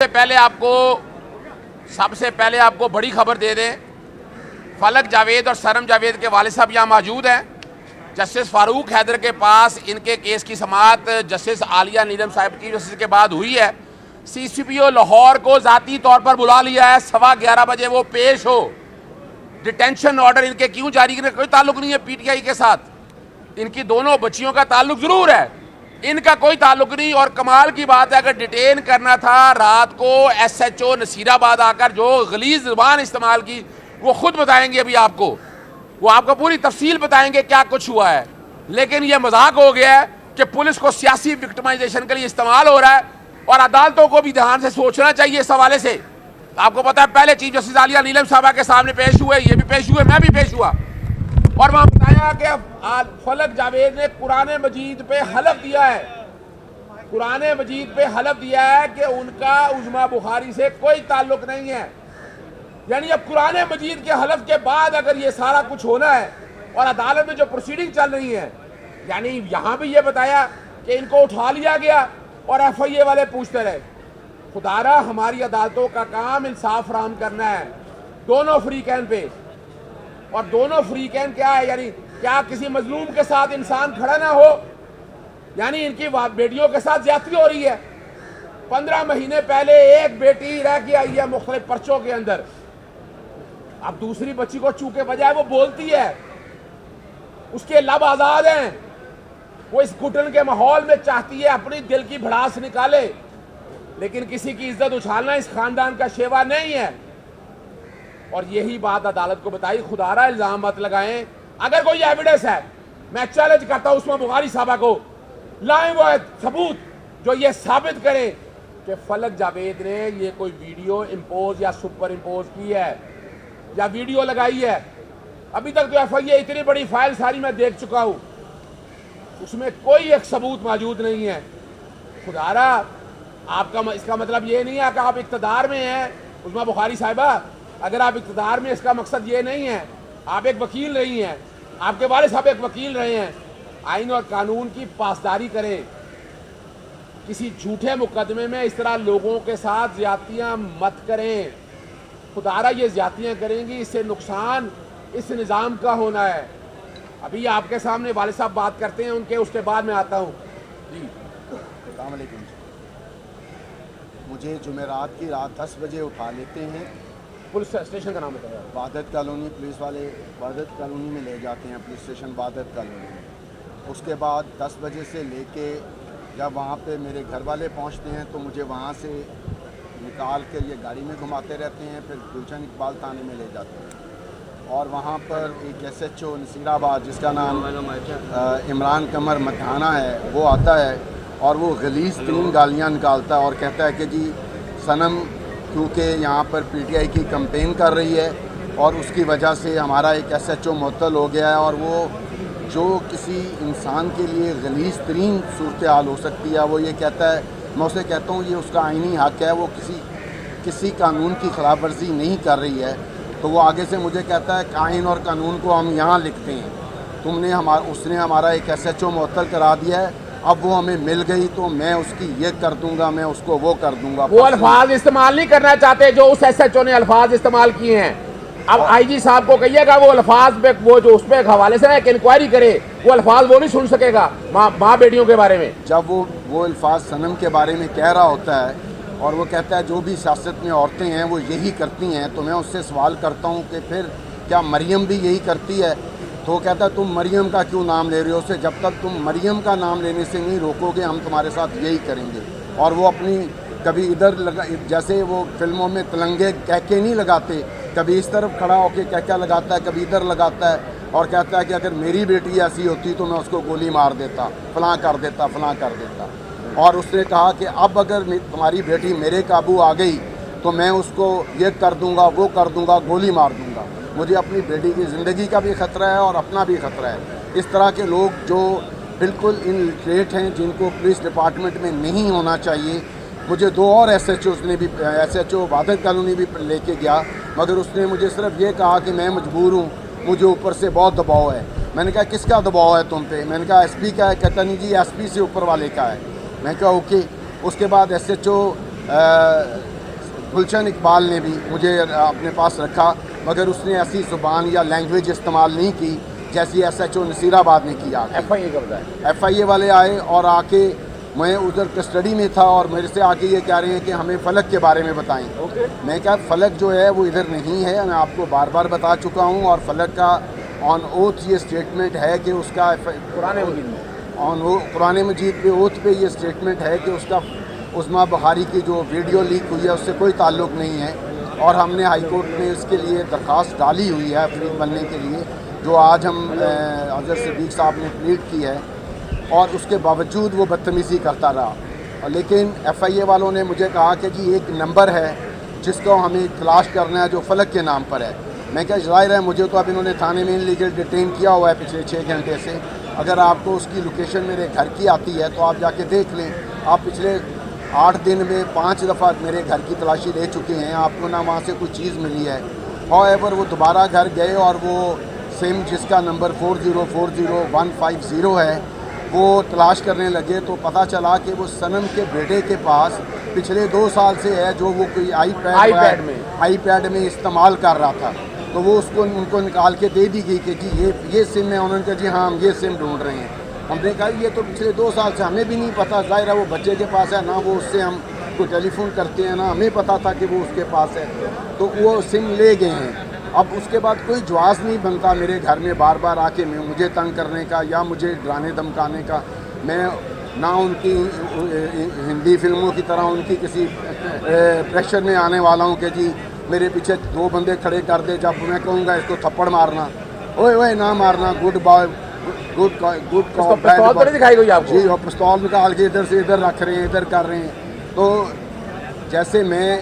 سے پہلے آپ کو بڑی خبر دے دیں، فلک جاوید اور سنم جاوید کے والد صاحب یہاں موجود ہیں۔ جسٹس فاروق حیدر کے پاس ان کے کیس کی سماعت جسٹس عالیہ نیلم صاحب کی جسٹس کے بعد ہوئی ہے۔ سی سی پی او لاہور کو ذاتی طور پر بلا لیا ہے، 11:15 بجے وہ پیش ہو۔ ڈیٹینشن آرڈر ان کے کیوں جاری کرنے کا کوئی تعلق نہیں ہے پی ٹی آئی کے ساتھ، ان کی دونوں بچیوں کا تعلق ضرور ہے، ان کا کوئی تعلق نہیں۔ اور کمال کی بات ہے، اگر ڈیٹین کرنا تھا رات کو ایس ایچ او نصیر آباد آ کر جو غلیظ زبان استعمال کی وہ خود بتائیں گے، ابھی آپ کو وہ آپ کو پوری تفصیل بتائیں گے کیا کچھ ہوا ہے۔ لیکن یہ مذاق ہو گیا ہے کہ پولیس کو سیاسی وکٹمائزیشن کے لیے استعمال ہو رہا ہے، اور عدالتوں کو بھی دھیان سے سوچنا چاہیے اس حوالے سے۔ آپ کو پتا ہے پہلے چیف جسٹس عالیہ نیلم صاحبہ کے سامنے پیش ہوئے، یہ بھی پیش ہوئے، میں بھی پیش ہوا، اور وہاں بتایا کہ فلک جاوید نے قرآن مجید پہ حلف دیا ہے، قرآن مجید پہ حلف دیا ہے کہ ان کا عظمیٰ بخاری سے کوئی تعلق نہیں ہے۔ یعنی اب قرآن مجید کے حلف کے بعد اگر یہ سارا کچھ ہونا ہے اور عدالت میں جو پروسیڈنگ چل رہی ہے، یعنی یہاں بھی یہ بتایا کہ ان کو اٹھا لیا گیا اور ایف آئی اے والے پوچھتے رہے۔ خدا را ہماری عدالتوں کا کام انصاف فراہم کرنا ہے دونوں فریقین پہ، اور دونوں فریقین کیا ہے، یعنی کیا کسی مظلوم کے ساتھ انسان کھڑا نہ ہو؟ یعنی ان کی بیٹیوں کے ساتھ زیادتی ہو رہی ہے۔ 15 مہینے پہلے ایک بیٹی رہ کے آئی ہے مختلف پرچوں کے اندر، اب دوسری بچی کو چونکہ بجائے وہ بولتی ہے، اس کے لب آزاد ہیں، وہ اس گھٹن کے ماحول میں چاہتی ہے اپنی دل کی بھڑاس نکالے، لیکن کسی کی عزت اچھالنا اس خاندان کا شیوا نہیں ہے۔ اور یہی بات عدالت کو بتائی۔ خدا را الزام مت لگائیں، اگر کوئی ایویڈنس ہے میں چیلنج کرتا ہوں عثمیٰ بخاری صاحبہ کو، لائیں وہ ثبوت جو یہ ثابت کرے کہ فلک جاوید نے یہ کوئی ویڈیو امپوز یا سپر امپوز کی ہے یا ویڈیو لگائی ہے۔ ابھی تک تو ایف آئی اے اتنی بڑی فائل ساری میں دیکھ چکا ہوں، اس میں کوئی ایک ثبوت موجود نہیں ہے۔ خدا را آپ کا اس کا مطلب یہ نہیں ہے کہ آپ اقتدار میں ہیں عظمیٰ بخاری صاحبہ، اگر آپ اقتدار میں اس کا مقصد یہ نہیں ہے، آپ ایک وکیل رہی ہیں، آپ کے والد صاحب ایک وکیل رہے ہیں، آئین اور قانون کی پاسداری کریں، کسی جھوٹے مقدمے میں اس طرح لوگوں کے ساتھ زیادتیاں مت کریں۔ خدا را یہ زیادتیاں کریں گی، اس سے نقصان اس نظام کا ہونا ہے۔ ابھی آپ کے سامنے والد صاحب بات کرتے ہیں ان کے، اس کے بعد میں آتا ہوں۔ جی السلام علیکم۔ مجھے جمعرات کی رات 10 بجے اٹھا لیتے ہیں، پولیس اسٹیشن کا نام بتایا، وحدت کالونی، پولیس والے وحدت کالونی میں لے جاتے ہیں، پولیس اسٹیشن وحدت کالونی میں۔ اس کے بعد 10 بجے سے لے کے جب وہاں پہ میرے گھر والے پہنچتے ہیں تو مجھے وہاں سے نکال کے یہ گاڑی میں گھماتے رہتے ہیں، پھر گلشن اقبال تھانے میں لے جاتے ہیں، اور وہاں پر ایک ایس ایچ او نصیر آباد جس کا نام عمران قمر مکھانہ ہے وہ آتا ہے، اور وہ غلیظ ترین گالیاں نکالتا ہے اور کہتا ہے کہ جی صنم کیونکہ یہاں پر پی ٹی آئی کی کمپین کر رہی ہے اور اس کی وجہ سے ہمارا ایک ایس ایچ او معطل ہو گیا ہے، اور وہ جو کسی انسان کے لیے غلیظ ترین صورتحال ہو سکتی ہے وہ یہ کہتا ہے۔ میں اسے کہتا ہوں یہ اس کا آئینی حق ہے، وہ کسی قانون کی خلاف ورزی نہیں کر رہی ہے۔ تو وہ آگے سے مجھے کہتا ہے کہ آئین اور قانون کو ہم یہاں لکھتے ہیں، اس نے ہمارا ایک ایس ایچ او معطل کرا دیا ہے، اب وہ ہمیں مل گئی تو میں اس کی یہ کر دوں گا، میں اس کو وہ کر دوں گا۔ وہ الفاظ استعمال نہیں کرنا چاہتے جو اس ایس ایچ او نے الفاظ استعمال کیے ہیں۔ اب آئی جی صاحب کو کہیے گا وہ الفاظ پہ وہ جو اس پہ ایک حوالے سے ایک انکوائری کرے، وہ الفاظ وہ نہیں سن سکے گا ماں بیٹیوں کے بارے میں۔ جب وہ الفاظ صنم کے بارے میں کہہ رہا ہوتا ہے اور وہ کہتا ہے جو بھی سیاست میں عورتیں ہیں وہ یہی کرتی ہیں، تو میں اس سے سوال کرتا ہوں کہ پھر کیا مریم بھی یہی کرتی ہے؟ تو وہ کہتا ہے تم مریم کا کیوں نام لے رہے ہو؟ اسے جب تک تم مریم کا نام لینے سے نہیں روکو گے ہم تمہارے ساتھ یہی کریں گے۔ اور وہ اپنی کبھی ادھر جیسے وہ فلموں میں تلنگے کہکے نہیں لگاتے، کبھی اس طرف کھڑا ہو کے کہکا لگاتا ہے، کبھی ادھر لگاتا ہے، اور کہتا ہے کہ اگر میری بیٹی ایسی ہوتی تو میں اس کو گولی مار دیتا، فلاں کر دیتا، فلاں کر دیتا۔ اور اس نے کہا کہ اب اگر تمہاری بیٹی میرے قابو آ گئی تو میں اس کو یہ کر دوں گا، وہ کر دوں گا، گولی مار دوں گا۔ مجھے اپنی بیٹی کی زندگی کا بھی خطرہ ہے اور اپنا بھی خطرہ ہے۔ اس طرح کے لوگ جو بالکل انلٹریٹ ہیں، جن کو پولیس ڈپارٹمنٹ میں نہیں ہونا چاہیے۔ مجھے 2 اور ایس ایچ اوز نے بھی، ایس ایچ او وحدت کالونی بھی لے کے گیا، مگر اس نے مجھے صرف یہ کہا کہ میں مجبور ہوں، مجھے اوپر سے بہت دباؤ ہے۔ میں نے کہا کس کا دباؤ ہے تم پہ؟ میں نے کہا ایس پی کا ہے۔ کہتا نہیں جی ایس پی سے اوپر والے کا ہے۔ میں کہا اوکے۔ اس کے بعد S H O Gulshan Iqbal نے بھی مجھے اپنے پاس رکھا، مگر اس نے ایسی زبان یا لینگویج استعمال نہیں کی جیسی ایس ایچ او نصیر آباد نے کیا۔ ایف آئی اے کا بتائیں۔ ایف آئی اے والے آئے اور آ کے، میں ادھر کسٹڈی میں تھا اور میرے سے آ کے یہ کہہ رہے ہیں کہ ہمیں فلک کے بارے میں بتائیں۔ میں کہا فلک جو ہے وہ ادھر نہیں ہے، میں آپ کو بار بار بتا چکا ہوں، اور فلک کا آن اوتھ یہ اسٹیٹمنٹ ہے کہ اس کا قرآن مجید پہ اوتھ پہ یہ اسٹیٹمنٹ ہے کہ اس کا عظمیٰ بخاری کی جو ویڈیو لیک ہوئی ہے اس سے کوئی تعلق نہیں ہے، اور ہم نے ہائی کورٹ میں اس کے لیے درخواست ڈالی ہوئی ہے فریق بننے کے لیے، جو آج ہم اظہر صدیق صاحب نے پلیٹ کی ہے، اور اس کے باوجود وہ بدتمیزی کرتا رہا۔ لیکن ایف آئی اے والوں نے مجھے کہا کہ جی ایک نمبر ہے جس کو ہمیں تلاش کرنا ہے جو فلک کے نام پر ہے۔ میں کیا ظاہر ہے مجھے تو اب انہوں نے تھانے میں لیگل ڈیٹین کیا ہوا ہے پچھلے 6 گھنٹے سے، اگر آپ کو اس کی لوکیشن میرے گھر کی آتی ہے تو آپ جا کے دیکھ لیں، آپ پچھلے 8 دن میں 5 دفعہ میرے گھر کی تلاشی لے چکے ہیں، آپ کو نہ وہاں سے کوئی چیز ملی ہے۔ ہاؤ ایور وہ دوبارہ گھر گئے اور وہ سم جس کا نمبر 4040150 ہے وہ تلاش کرنے لگے، تو پتہ چلا کہ وہ صنم کے بیٹے کے پاس پچھلے 2 سال سے ہے، جو وہ کوئی آئی پیڈ میں استعمال کر رہا تھا، تو وہ اس کو ان کو نکال کے دے دی گئی کہ جی یہ سم ہے۔ انہوں نے کہا جی ہاں ہم یہ سم ڈھونڈ رہے ہیں۔ ہم نے کہا یہ تو پچھلے 2 سال سے ہمیں بھی نہیں پتہ، ظاہر ہے وہ بچے کے پاس ہے، نہ وہ اس سے ہم کو ٹیلی فون کرتے ہیں، نہ ہمیں پتہ تھا کہ وہ اس کے پاس ہے، تو وہ سم لے گئے ہیں۔ اب اس کے بعد کوئی جواز نہیں بنتا میرے گھر میں بار بار آ کے مجھے تنگ کرنے کا یا مجھے ڈرانے دھمکانے کا۔ میں نہ ان کی ہندی فلموں کی طرح ان کی کسی پریشر میں آنے والا ہوں کہ جی میرے پیچھے 2 بندے کھڑے کر دے، جب میں کہوں گا اس کو تھپڑ مارنا، اوئے نہ مارنا، گڈ بوائے گڈ پستول دکھائی گئی آپ کو؟ جی، اور پستول نکال کے ادھر سے ادھر رکھ رہے ہیں، ادھر کر رہے ہیں۔ تو جیسے میں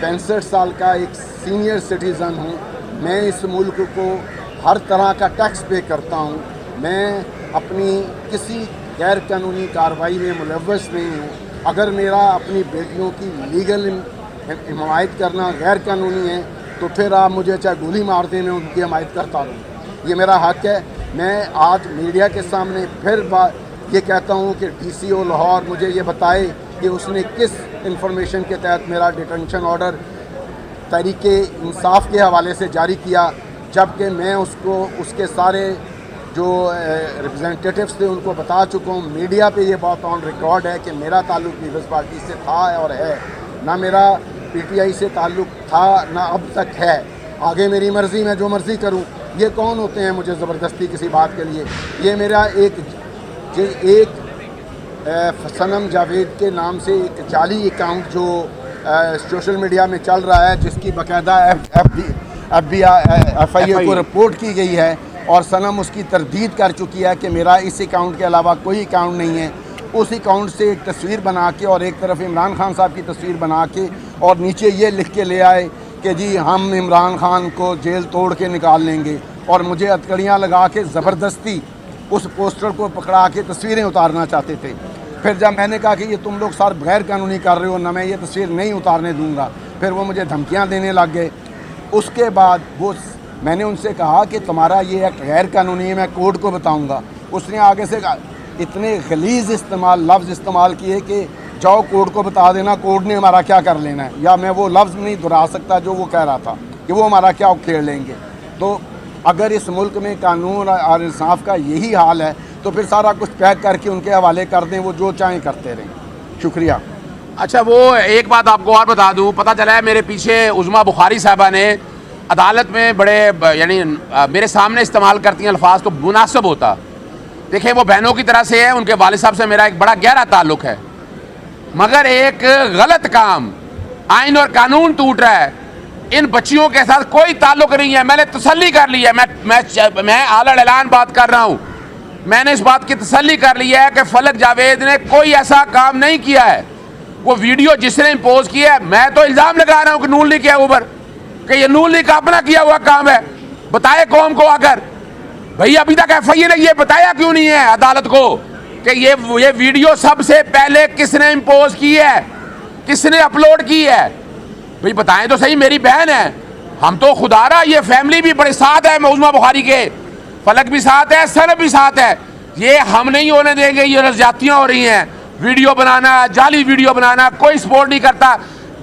65 سال کا ایک سینئر سٹیزن ہوں، میں اس ملک کو ہر طرح کا ٹیکس پے کرتا ہوں، میں اپنی کسی غیر قانونی کارروائی میں ملوث نہیں ہوں۔ اگر میرا اپنی بیٹیوں کی لیگل حمایت کرنا غیر قانونی ہے تو پھر آپ مجھے چاہے گولی مار دیں، میں ان کی حمایت کرتا رہوں، یہ میرا حق ہے۔ میں آج میڈیا کے سامنے پھر یہ کہتا ہوں کہ ڈی سی او لاہور مجھے یہ بتائے کہ اس نے کس انفارمیشن کے تحت میرا ڈیٹینشن آرڈر تحریک انصاف کے حوالے سے جاری کیا، جبکہ میں اس کو اس کے سارے جو ریپرزینٹیٹیوز تھے ان کو بتا چکا ہوں۔ میڈیا پہ یہ بات آن ریکارڈ ہے کہ میرا تعلق پیپلز پارٹی سے تھا اور ہے، نہ میرا پی ٹی آئی سے تعلق تھا نہ اب تک ہے، آگے میری مرضی، میں جو مرضی کروں۔ یہ کون ہوتے ہیں مجھے زبردستی کسی بات کے لیے؟ یہ میرا ایک صنم جاوید کے نام سے ایک جعلی اکاؤنٹ جو سوشل میڈیا میں چل رہا ہے، جس کی باقاعدہ ایف آئی اے کو رپورٹ کی گئی ہے، اور صنم اس کی تردید کر چکی ہے کہ میرا اس اکاؤنٹ کے علاوہ کوئی اکاؤنٹ نہیں ہے۔ اس اکاؤنٹ سے ایک تصویر بنا کے اور ایک طرف عمران خان صاحب کی تصویر بنا کے اور نیچے یہ لکھ کے لے آئے کہ جی ہم عمران خان کو جیل توڑ کے نکال لیں گے، اور مجھے ہتکڑیاں لگا کے زبردستی اس پوسٹر کو پکڑا کے تصویریں اتارنا چاہتے تھے۔ پھر جب میں نے کہا کہ یہ تم لوگ سر غیر قانونی کر رہے ہو، نہ میں یہ تصویر نہیں اتارنے دوں گا، پھر وہ مجھے دھمکیاں دینے لگ گئے۔ اس کے بعد میں نے ان سے کہا کہ تمہارا یہ ایکٹ غیر قانونی ہے، میں کورٹ کو بتاؤں گا۔ اس نے آگے سے اتنے غلیظ لفظ استعمال کیے کہ جاؤ کورٹ کو بتا دینا، کورٹ نے ہمارا کیا کر لینا ہے، یا میں وہ لفظ نہیں دہرا سکتا جو وہ کہہ رہا تھا کہ وہ ہمارا کیا کھیڑ لیں گے۔ تو اگر اس ملک میں قانون اور انصاف کا یہی حال ہے تو پھر سارا کچھ پیک کر کے ان کے حوالے کر دیں، وہ جو چاہیں کرتے رہیں۔ شکریہ۔ اچھا، وہ ایک بات آپ کو اور بتا دوں، پتہ چلا ہے میرے پیچھے عظمیٰ بخاری صاحبہ نے عدالت میں بڑے یعنی میرے سامنے استعمال کرتی ہیں الفاظ تو مناسب ہوتا۔ دیکھیں وہ بہنوں کی طرح سے ہے، ان کے والد صاحب سے میرا ایک بڑا گہرا تعلق ہے، مگر ایک غلط کام، آئین اور قانون ٹوٹ رہا ہے، ان بچیوں کے ساتھ کوئی تعلق نہیں ہے۔ میں نے تسلی کر لی ہے، میں اعلیٰ اعلان بات کر رہا ہوں، میں نے اس بات کی تسلی کر لی ہے کہ فلک جاوید نے کوئی ایسا کام نہیں کیا ہے۔ وہ ویڈیو جس نے امپوز کیا ہے، میں تو الزام لگا رہا ہوں کہ نون لیگ کے اوپر کہ یہ نون لیگ کا اپنا کیا ہوا کام ہے۔ بتائے قوم کو، اگر بھئی ابھی تک ایف آئی اے نے یہ بتایا کیوں نہیں ہے عدالت کو کہ یہ ویڈیو سب سے پہلے کس نے امپوز کی ہے، کس نے اپلوڈ کی ہے؟ بھئی بتائیں تو صحیح، میری بہن ہے، ہم تو خدا رہا یہ فیملی بھی بڑے ساتھ ہے عظمیٰ بخاری کے، فلک بھی ساتھ ہے، سرب بھی ساتھ ہے، یہ ہم نہیں ہونے دیں گے۔ یہ زیادتیاں ہو رہی ہیں، ویڈیو بنانا، جعلی ویڈیو بنانا، کوئی سپورٹ نہیں کرتا۔